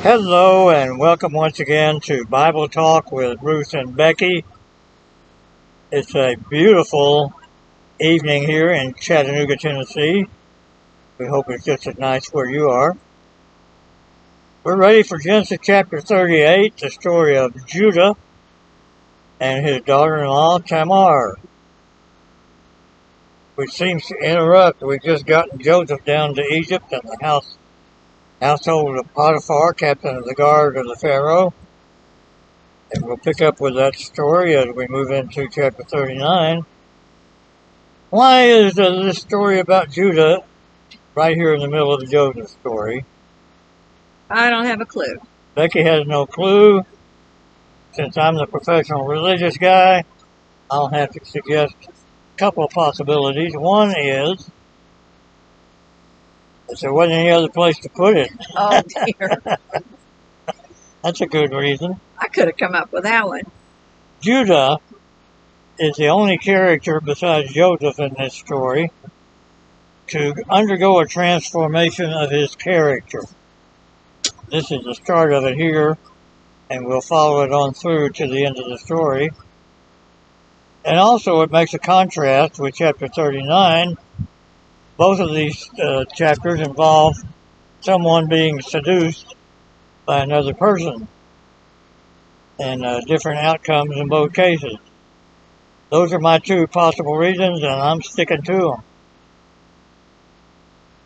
Hello and welcome once again to Bible Talk with Ruth and Becky. It's a beautiful evening here in Chattanooga, Tennessee. We hope it's just as nice where you are. We're ready for Genesis chapter 38, the story of Judah and his daughter-in-law Tamar, which seems to interrupt. We've just gotten Joseph down to Egypt and the household of Potiphar, captain of the guard of the Pharaoh. And we'll pick up with that story as we move into chapter 39. Why is this story about Judah right here in the middle of the Joseph story? I don't have a clue. Becky has no clue. Since I'm the professional religious guy, I'll have to suggest a couple of possibilities. One is that there wasn't any other place to put it. Oh, dear. That's a good reason. I could have come up with that one. Judah is the only character besides Joseph in this story to undergo a transformation of his character. This is the start of it here, and we'll follow it on through to the end of the story. And also it makes a contrast with chapter 39. Both of these chapters involve someone being seduced by another person, and different outcomes in both cases. Those are my two possible reasons, and I'm sticking to them.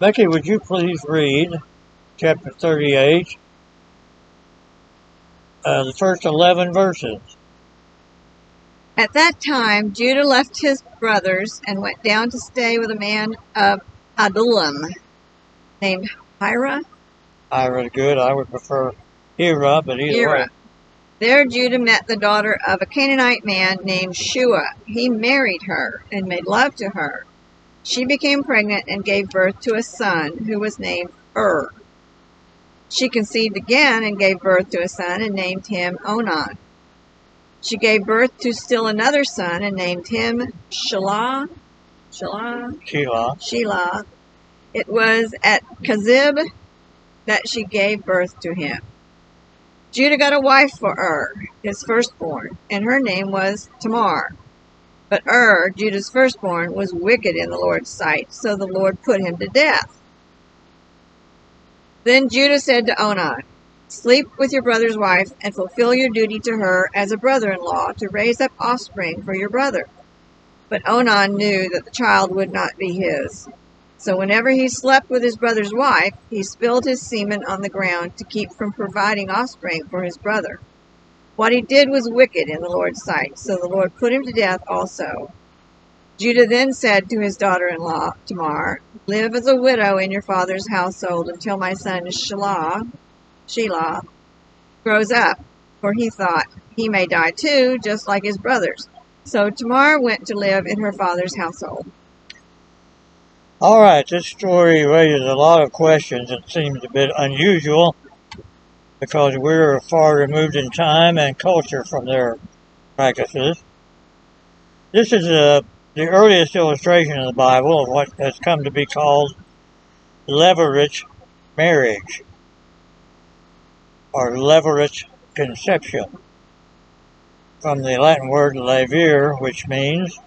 Becky, would you please read chapter 38, the first 11 verses? At that time, Judah left his brothers and went down to stay with a man of Adullam named Hira. Hira's good. I would prefer Hira, but either way. There Judah met the daughter of a Canaanite man named Shua. He married her and made love to her. She became pregnant and gave birth to a son who was named She conceived again and gave birth to a son and named him Onan. She gave birth to still another son and named him Shelah. It was at Kezib that she gave birth to him. Judah got a wife for his firstborn, and her name was Tamar. But Judah's firstborn, was wicked in the Lord's sight, so the Lord put him to death. Then Judah said to Onan, "Sleep with your brother's wife and fulfill your duty to her as a brother-in-law to raise up offspring for your brother." But Onan knew that the child would not be his. So whenever he slept with his brother's wife, he spilled his semen on the ground to keep from providing offspring for his brother. What he did was wicked in the Lord's sight, so the Lord put him to death also. Judah then said to his daughter-in-law, Tamar, "Live as a widow in your father's household until my son Shelah grows up," for he thought, "He may die too, just like his brothers." So Tamar went to live in her father's household. All right, this story raises a lot of questions. It seems a bit unusual because we're far removed in time and culture from their practices. This is the earliest illustration in the Bible of what has come to be called levirate marriage or levirate conception, from the Latin word levir, which means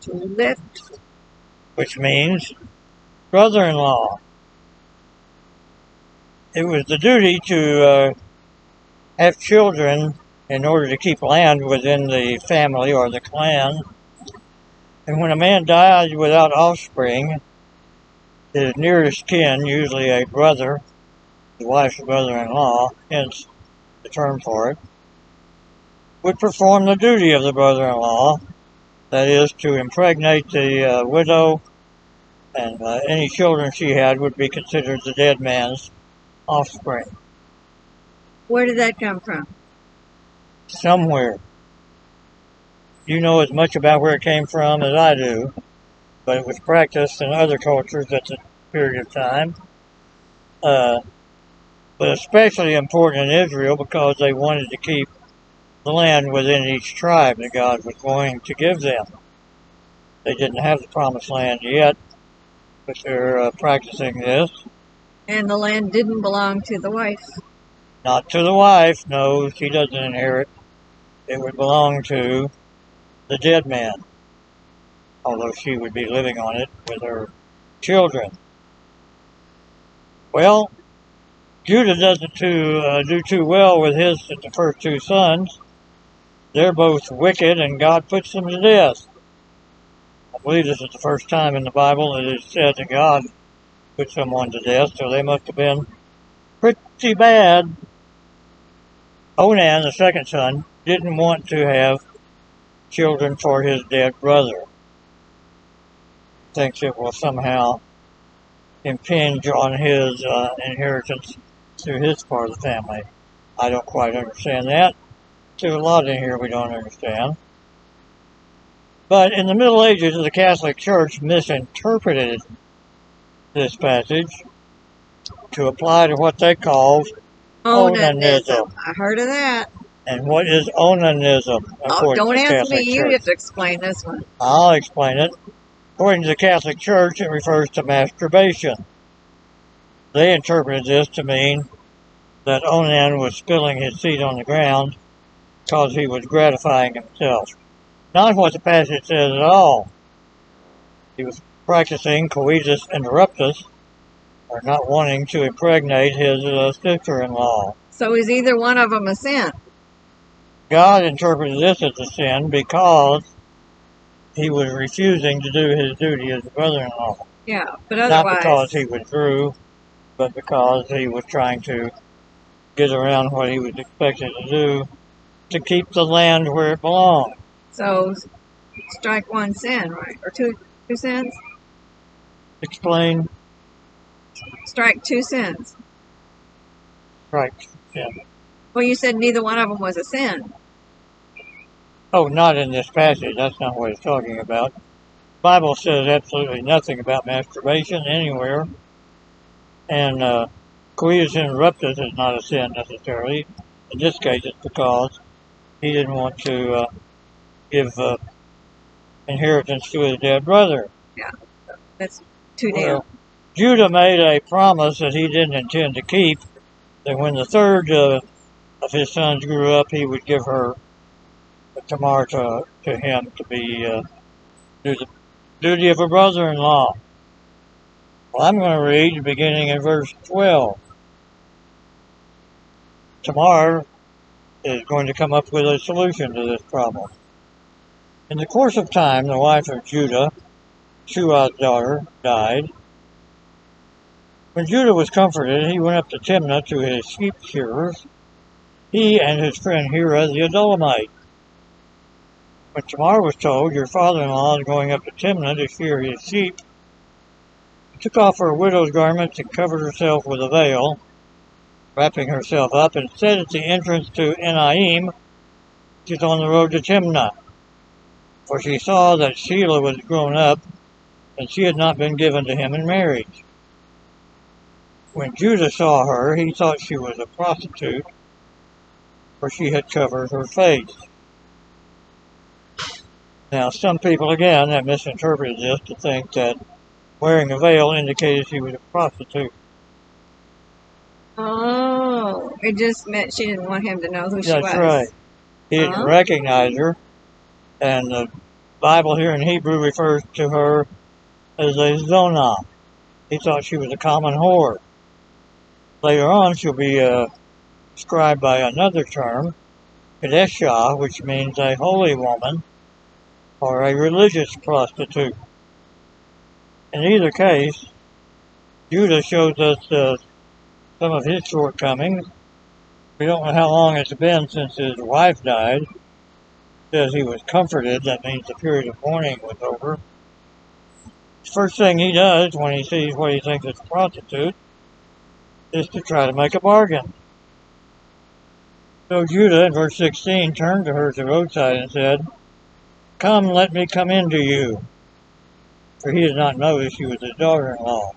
to lift, which means brother-in-law. It was the duty to have children in order to keep land within the family or the clan. And when a man dies without offspring, his nearest kin, usually a brother, the wife's brother-in-law, hence the term for it, would perform the duty of the brother-in-law, that is, to impregnate the widow, and any children she had would be considered the dead man's offspring. Where did that come from? Somewhere. You know as much about where it came from as I do, but it was practiced in other cultures at the period of time. But especially important in Israel because they wanted to keep the land within each tribe that God was going to give them. They didn't have the promised land yet, but they're practicing this. And the land didn't belong to the wife. Not to the wife, no, she doesn't inherit. It would belong to the dead man, although she would be living on it with her children. Well, Judah doesn't do too well with the first two sons. They're both wicked, and God puts them to death. I believe this is the first time in the Bible that it said that God put someone to death, so they must have been pretty bad. Onan, the second son, didn't want to have children for his dead brother. Thinks it will somehow impinge on his inheritance through his part of the family. I don't quite understand that. There's a lot in here we don't understand. But in the Middle Ages, the Catholic Church misinterpreted this passage to apply to what they called Onanism. I heard of that. And what is Onanism? Don't ask me. You have to explain this one. I'll explain it. According to the Catholic Church, it refers to masturbation. They interpreted this to mean that Onan was spilling his seed on the ground because he was gratifying himself. Not what the passage says at all. He was practicing coitus interruptus, or not wanting to impregnate his sister-in-law. So is either one of them a sin? God interpreted this as a sin because he was refusing to do his duty as a brother-in-law. Yeah, but otherwise... Not because he withdrew, but because he was trying to get around what he was expected to do to keep the land where it belonged. So, strike one sin, right? Or two sins? Explain. Strike two sins. Right, yeah. Well, you said neither one of them was a sin. Oh, not in this passage. That's not what it's talking about. The Bible says absolutely nothing about masturbation anywhere. And coitus interruptus is not a sin necessarily. In this case, it's because he didn't want to give inheritance to his dead brother. Yeah, that's too damn. Well, Judah made a promise that he didn't intend to keep, that when the third of his sons grew up, he would give her Tamar to him to do the duty of a brother-in-law. Well, I'm going to read beginning in verse 12. Tamar is going to come up with a solution to this problem. In the course of time, the wife of Judah, Shua's daughter, died. When Judah was comforted, he went up to Timnah to his sheep shearers, he and his friend Hira the Adullamite. When Tamar was told, "Your father-in-law is going up to Timnah to shear his sheep," she took off her widow's garments and covered herself with a veil, wrapping herself up, and sat at the entrance to Enaim, which is on the road to Timnah. For she saw that Shelah was grown up, and she had not been given to him in marriage. When Judah saw her, he thought she was a prostitute, for she had covered her face. Now, some people, again, have misinterpreted this to think that wearing a veil indicated she was a prostitute. Oh, it just meant she didn't want him to know who she was. That's right. He didn't recognize her, and the Bible here in Hebrew refers to her as a zonah. He thought she was a common whore. Later on, she'll be described by another term, Kadeshah, which means a holy woman or a religious prostitute. In either case, Judah shows us some of his shortcomings. We don't know how long it's been since his wife died. It says he was comforted. That means the period of mourning was over. The first thing he does when he sees what he thinks is a prostitute is to try to make a bargain. So Judah, in verse 16, turned to her at the roadside and said, "Come, let me come in to you." For he did not know that she was his daughter-in-law.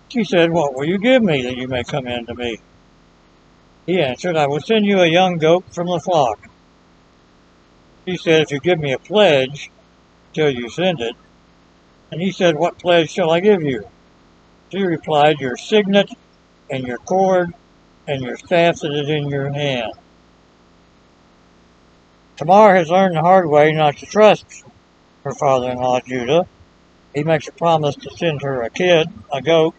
She said, "What will you give me that you may come in to me?" He answered, "I will send you a young goat from the flock." She said, "If you give me a pledge till you send it." And he said, "What pledge shall I give you?" She replied, "Your signet and your cord and your staff that is in your hand." Tamar has learned the hard way not to trust her father-in-law Judah. He makes a promise to send her a kid, a goat.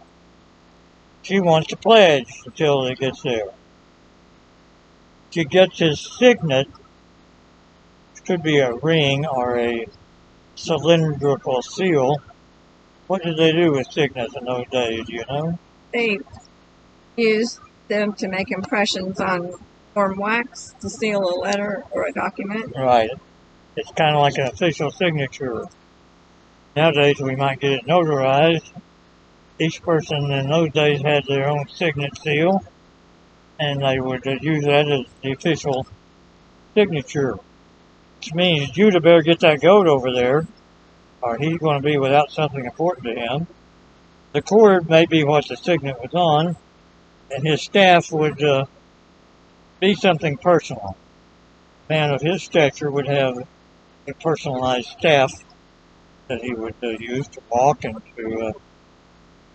She wants to pledge until he gets there. She gets his signet, which could be a ring or a cylindrical seal. What did they do with signets in those days, do you know? They used them to make impressions on warm wax to seal a letter or a document. Right. It's kind of like an official signature. Nowadays we might get it notarized. Each person in those days had their own signet seal, and they would use that as the official signature. Which means Judah better get that goat over there, or he's going to be without something important to him. The cord may be what the signet was on, and his staff would be something personal. A man of his stature would have a personalized staff that he would use to walk and to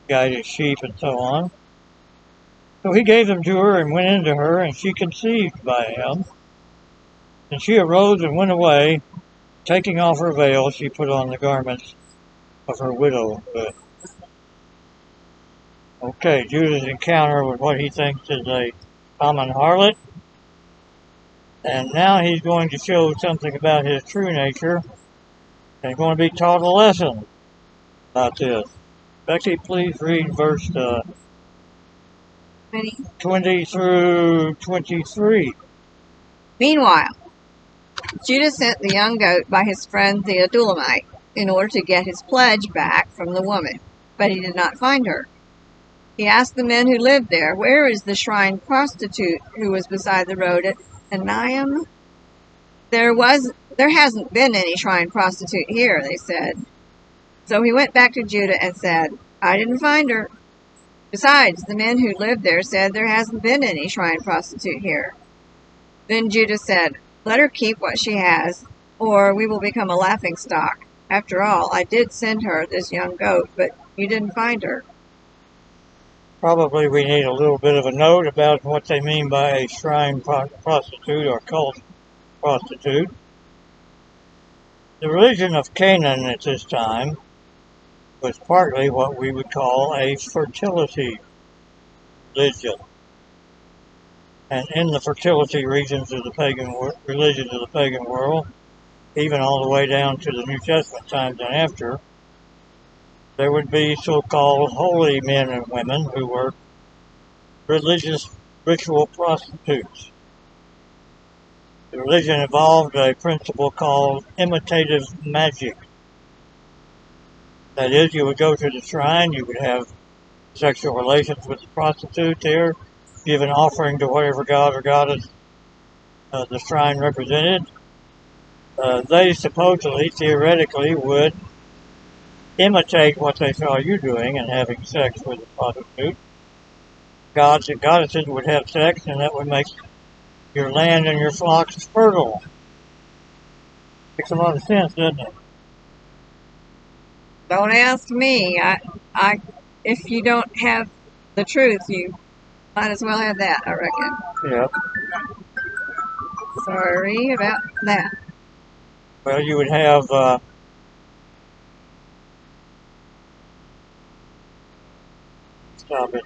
guide his sheep and so on. So he gave them to her and went into her, and she conceived by him. And she arose and went away. Taking off her veil, she put on the garments of her widowhood. Okay, Judah's encounter with what he thinks is a common harlot. And now he's going to show something about his true nature. And going to be taught a lesson about this. Becky, please read verse 20 through 23. Meanwhile, Judah sent the young goat by his friend the Adullamite in order to get his pledge back from the woman, but he did not find her. He asked the men who lived there, "Where is the shrine prostitute who was beside the road at Enaim?" There hasn't been any shrine prostitute here," they said. So he went back to Judah and said, "I didn't find her." Besides, the men who lived there said there hasn't been any shrine prostitute here. Then Judah said, "Let her keep what she has, or we will become a laughingstock. After all, I did send her this young goat, but you didn't find her." Probably we need a little bit of a note about what they mean by a shrine prostitute or cult prostitute. The religion of Canaan at this time was partly what we would call a fertility religion. And in the fertility regions of the pagan religions of the pagan world, even all the way down to the New Testament times and after, there would be so-called holy men and women who were religious ritual prostitutes. The religion involved a principle called imitative magic. That is, you would go to the shrine, you would have sexual relations with the prostitute there, give an offering to whatever god or goddess the shrine represented. They supposedly, theoretically, would imitate what they saw you doing and having sex with the prostitute. Gods and goddesses would have sex, and that would make your land and your flocks fertile. Makes a lot of sense, doesn't it? Don't ask me. If you don't have the truth, you might as well have that, I reckon. Yeah. Sorry about that. Well, you would have stop it.